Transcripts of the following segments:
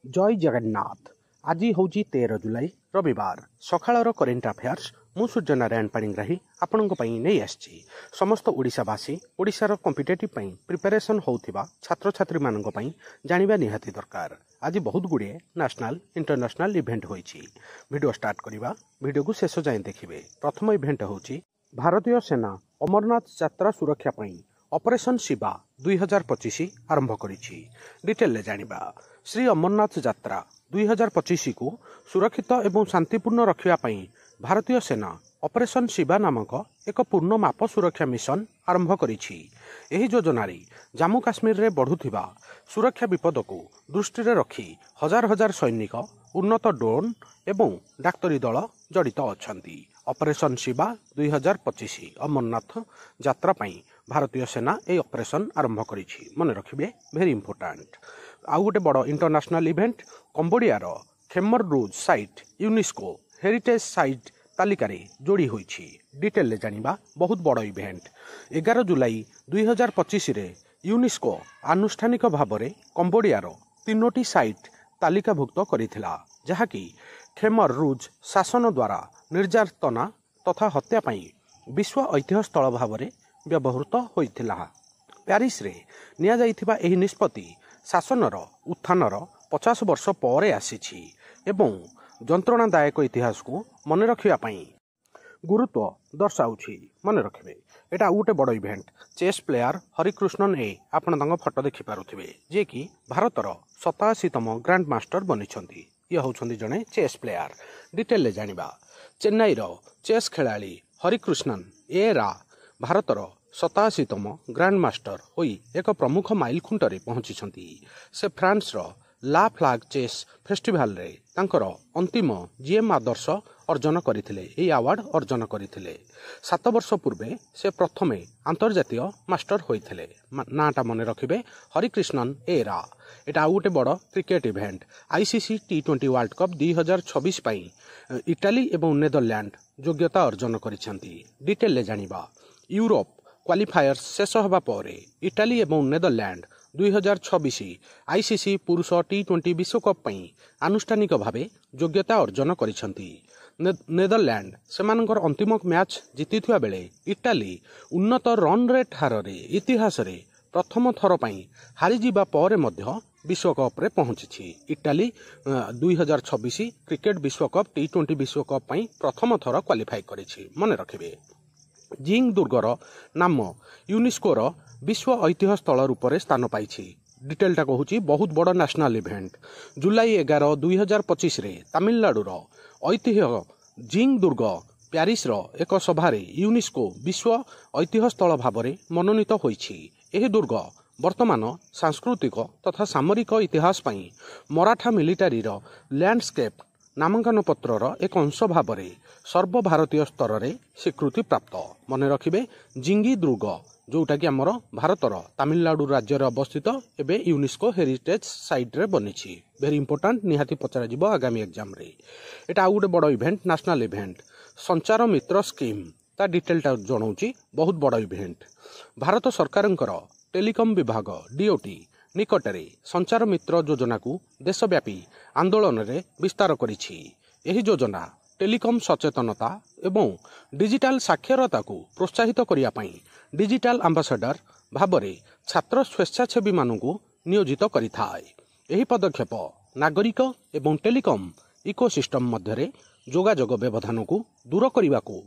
जय जगन्नाथ। आज हूँ 13 जुलाई रविवार सकाळर करेन्ट अफेयर्स मु सूर्यनारायण पाणिग्राही आपण नहीं आसी समस्त ओडिशावासी ओडिशार कॉम्पिटिटिव प्रिपरेशन होउथिबा छात्र छात्री मानक पई जानिबा निहाती दरकार। आज बहुत गुड़े नेशनल इंटरनेशनल इवेंट होईछि। वीडियो स्टार्ट करिबा, वीडियो को शेष जाए देखिबे। प्रथम इवेंट होउछि भारतीय सेना अमरनाथ यात्रा सुरक्षा पई ऑपरेशन शिवा 2025 आरंभ करिछि। डिटेल ले जानिबा। श्री अमरनाथ यात्रा 2025 को सुरक्षित एवं शांतिपूर्ण रखिया पई भारतीय सेना ऑपरेशन शिवा नामक एक पूर्ण माप सुरक्षा मिशन आरंभ करिछि। एही योजनारे जम्मू काश्मीर रे बढ़ुथिबा सुरक्षा विपद को दृष्टि रे रखी हजार हजार सैनिक, उन्नत ड्रोन एवं डाक्तरी दल जड़ित अछंती। ऑपरेशन शिवा 2025 अमरनाथ यात्रा पई भारतीय सेना ए ऑपरेशन आरंभ करिछि। मन रखिबे, वेरी इंपोर्टेंट। आउ गोटे बड़ इंटरनेशनल इवेंट कंबोडिया रो खेमर रूज साइट यूनेस्को हेरिटेज साइट तालिका रे जोड़ी होईछि। डिटेल ले जानिबा। बहुत बड़ इवेंट 11 जुलाई 2025 रे यूनेस्को आनुष्ठानिक भाव में कंबोडिया रो 3टी साइट तालिकाभुक्त करिथिला, जहाँकि खेमर रूज शासन द्वारा निर्यातना तथा हत्या पाई विश्व ऐतिह्य स्थल भाव में व्यवहृत होइथिला। प्यारिस रे निया जाइथिबा एही निष्पत्ति शासनर उत्थानर 50 वर्ष पर आसीछि एवं जंत्रणादायक इतिहास को मन रखिया पई गुरुत्व दर्शाउछि। मन रखिबे। एटा गोटे बड़ इवेंट। चेस प्लेयर हरिकृष्णन ए आपण तांग फोटो देखि पारुथिबे, जे कि भारतर 87तम ग्रैंड मास्टर बनिछंती। ये होउछंती जणे चेस प्लेयर। डिटेल ले जानिबा। चेन्नई रो चेस खेलाड़ी हरिकृष्णन ए रा भारतर 87तम ग्रैंड मास्टर होई एक प्रमुख माइल खुंटरे पहुंची। से फ्रांस रो ला फ्लाग चेस फेस्टिवल रे तांकर अंतिम जीएम आदर्श अर्जन करथिले। ए अवार्ड अर्जन करथिले। 7 वर्ष पूर्वे से प्रथमे अंतर्जातीय मास्टर होइथिले। नाटा मन रखिबे, हरिकृष्णन ए रा। एटा गोटे बड़ cricket event. ICC T20 world cup 2026 पई इटाली एवं नेदरलैंड योग्यता अर्जन करिसेंती। डिटेल ले जानिबा। यूरोप क्वालिफायर्स शेष होगा पर इटाली एवं नेदरलैंड 2026 आईसीसी पुरुष T20 विश्वकप पई आनुष्ठानिक भावे योग्यता अर्जन करिसेंती। नेदरलैंड सेमानकर अंतिम मैच जीतिथुआ बेले इटाली उन्नत रन रेट हार रे इतिहास रे प्रथम थर पई हारी जिबा पर मध्य विश्वकप रे पहुंची। इटाली 2026 क्रिकेट विश्वकप T20 विश्वकप पई प्रथम थर क्वालिफाई करिछि। मन रखिबे। जिंग दुर्गर नाम यूनेस्को रो विश्व ऐतिह्य स्थल रूप से स्थान पाई। डिटेलटा कहूँ बहुत बड़ नेशनल इवेंट। जुलाई 11, 2025 रे तमिलनाडु रो ऐतिह्य जिंग दुर्ग प्यारिस रो एक सभारे यूनेस्को विश्व ऐतिह्य स्थल भाव में मनोनीत होईछि। एही दुर्ग वर्तमान सांस्कृतिक तथा सामरिक इतिहास पई मराठा मिलिटारी रो लैंडस्केप नामांकन पत्रर एक अंश भाव में सर्वभारतीय स्तर में स्वीकृति प्राप्त। मन रखिबे, जिंगी दुर्ग जोटा कि आमर भारतर तमिलनाडु राज्य में अवस्थित एवं यूनेस्को हेरिटेज साइट रे बनिछि। Very important. निहाती पचरा जिवो आगामी एग्जाम रे। एटा आ गोटे बड़ इवेंट, नेशनल इवेंट। संचार मित्र स्कीम ता डिटेलटा जणाउछि। बहुत बड़ इवेंट। भारत सरकारंकर टेलीकॉम विभाग डीओटी निकटरे संचार मित्र योजना को देशव्यापी आंदोलन रे विस्तार करिछि। एही योजना टेलीकॉम सचेतनता एवं डिजिटल साक्षरता को प्रोत्साहित करिया पई डिजिटल एम्बेसडर भाव में छात्र स्वेच्छासेवी मानू नियोजित करिथाय। एही पदक्षेप नागरिक एवं टेलीकॉम इकोसिस्टम मध्यरे जोगाजोग व्यवधान को दूर करने को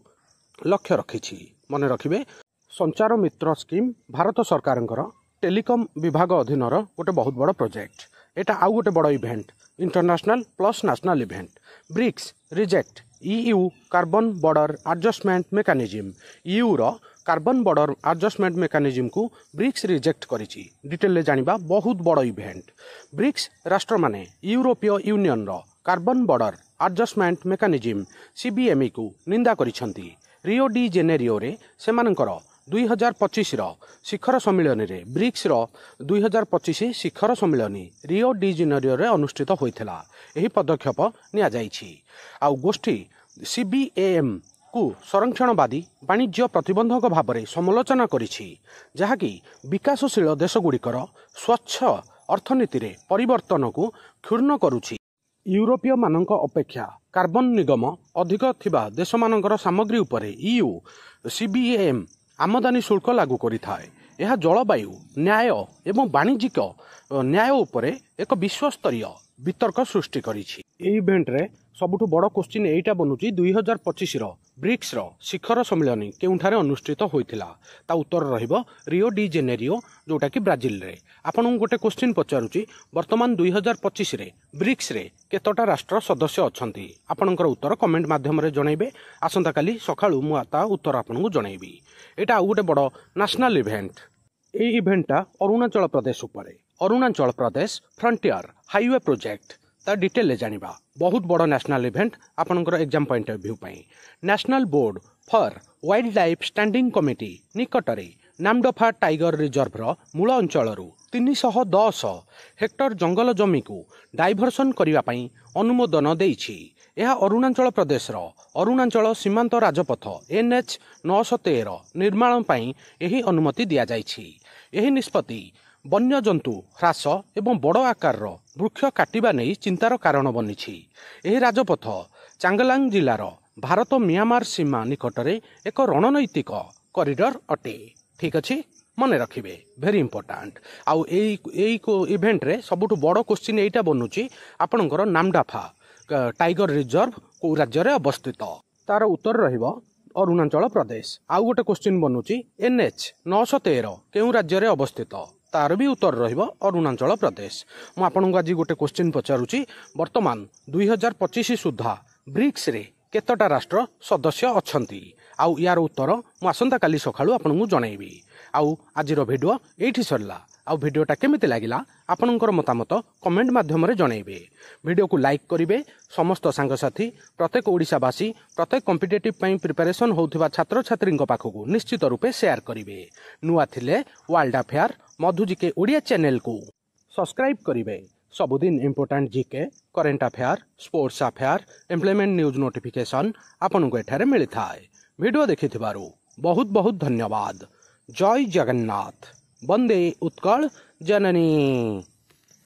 लक्ष्य रखिछि। मन रखिबे, संचार मित्र स्कीम भारत सरकारंकर टेलीकॉम विभाग अधीनर गोटे बहुत बड़ प्रोजेक्ट। एटा आउ गोटे बड़ event, international plus national event. BRICS reject EU carbon border adjustment mechanism. EU रो कार्बन बॉर्डर एडजस्टमेंट मेकानिज्म को ब्रिक्स रिजेक्ट करिछि। डिटेल ले जानिबा। बहुत बड़ इवेंट। ब्रिक्स राष्ट्र माने यूरोपीय यूनियन रो carbon border adjustment mechanism CBME को निंदा करिसंती। रियो डी जेनेरियो रे सेमानकर 2025 रो शिखर सम्मेलन रे ब्रिक्स रो 2025 शिखर सम्मेलन रियो डी जेनेरियो रे अनुष्ठित होइथिला। एही पदक्षेप निया जाइछि। आ गोष्ठी CBAM को संरक्षणवादी वाणिज्य प्रतिबंधक भाव में समालोचना करिछि, जहाँकि विकासशील देशगुड़िकर स्वच्छ अर्थनीति रे परिवर्तन को क्षुण्ण करुछि। यूरोपीय मानक अपेक्षा कार्बन निगम अधिक थिबा देश मानकर सामग्री उपरे EU CBAM आमदानी शुल्क लागू करिथाए। यह जलवायु न्याय एवं वाणिज्यिक न्याय उपरे एक विश्वस्तरीय वितर्क सृष्टि करिछि। एई इवेंट रे सबुठु बड़ क्वेश्चन एटा बनुची 2025 रो ब्रिक्स रो शिखर सम्मेलन केउठारे अनुष्ठित होइथिला। ता उत्तर रहिबो रियो डी जेनेरियो जोटा कि ब्राजिल रे। आपन गोटे क्वेश्चन पचारुची वर्तमान 2025 रे ब्रिक्स रे केतटा राष्ट्र सदस्य अछंती। आपनकर उत्तर कमेंट माध्यम रे जणाइबे। आसंता काली सकाळू मु ता उत्तर आपनकु जणाइबी। एटा आ गोटे बड़ नेशनल इवेंट। एई इवेंटटा अरुणाचल प्रदेश उपरे। Arunachal Pradesh frontier highway project ता डिटेल जानिबा। बहुत बड़ नेशनल इवेंट आपनकर एग्जाम पॉइंट ऑफ व्यू पई। National board for wildlife standing committee निकटरे नामदफा टाइगर रिजर्व रो मूल अंचलरू 310 हेक्टर जंगल जमी को डाइवर्सन करिवा पई अनुमोदन देइछि। यह अरुणाचल प्रदेश रो अरुणाचल सीमांत राजपथ NH 913 निर्माण पई एही अनुमति दिया जाइछि। एही निष्पत्ति वन्यजंतु ह्रास एवं बड़ आकार वृक्ष काटिबा नहीं चिंतार कारण बनिछि। एही राजपथ चांगलांग जिलार भारत म्यांमार सीमा निकटरे एक रणनैतिक कॉरिडोर अटे। ठीक अछि, मने रखिबे, वेरी इंपोर्टेंट। आउ एई इवेंट रे सबुठु बड़ क्वेश्चन एटा बनुची आपनकर नामदफा टाइगर रिजर्व को राज्य रे अवस्थित। तार उत्तर रहिबो अरुणाचल प्रदेश। आउ गोटे क्वेश्चन बनुची NH 913 केउ राज्य रे अवस्थित। तार भी उत्तर रहिबो अरुणाचल प्रदेश। मु आपनकु आज गोटे क्वेश्चन पचारुची वर्तमान 2025 सुधा ब्रिक्स रे केतटा राष्ट्र सदस्य अछंती। आउ यार उत्तर मु आसंता काली सखाळू आपनकु जणाइबी। आउ आजिरो वीडियो एठी सरला। आउ वीडियोटा केमिति लागिला आपनकर मतामत कमेंट माध्यम रे जणाइबे। वीडियो को लाइक करिवे। समस्त सांगसाथी प्रत्येक ओडिसावासी प्रत्येक कॉम्पिटिटिव पई प्रिपरेशन होउथिबा छात्र छात्रींक पाखकु निश्चित रूपे शेयर करिवे। नुआ थिले वर्ल्ड अफेयर मधु जीके ओडिया चैनल को सब्सक्राइब करिवे। सबुदिन important GK current affair sports affair employment news notification आपनकु एठारे मिलिथाए। वीडियो देखिथिबारु बहुत बहुत धन्यवाद। जय जगन्नाथ। वंदे उत्कल जननी।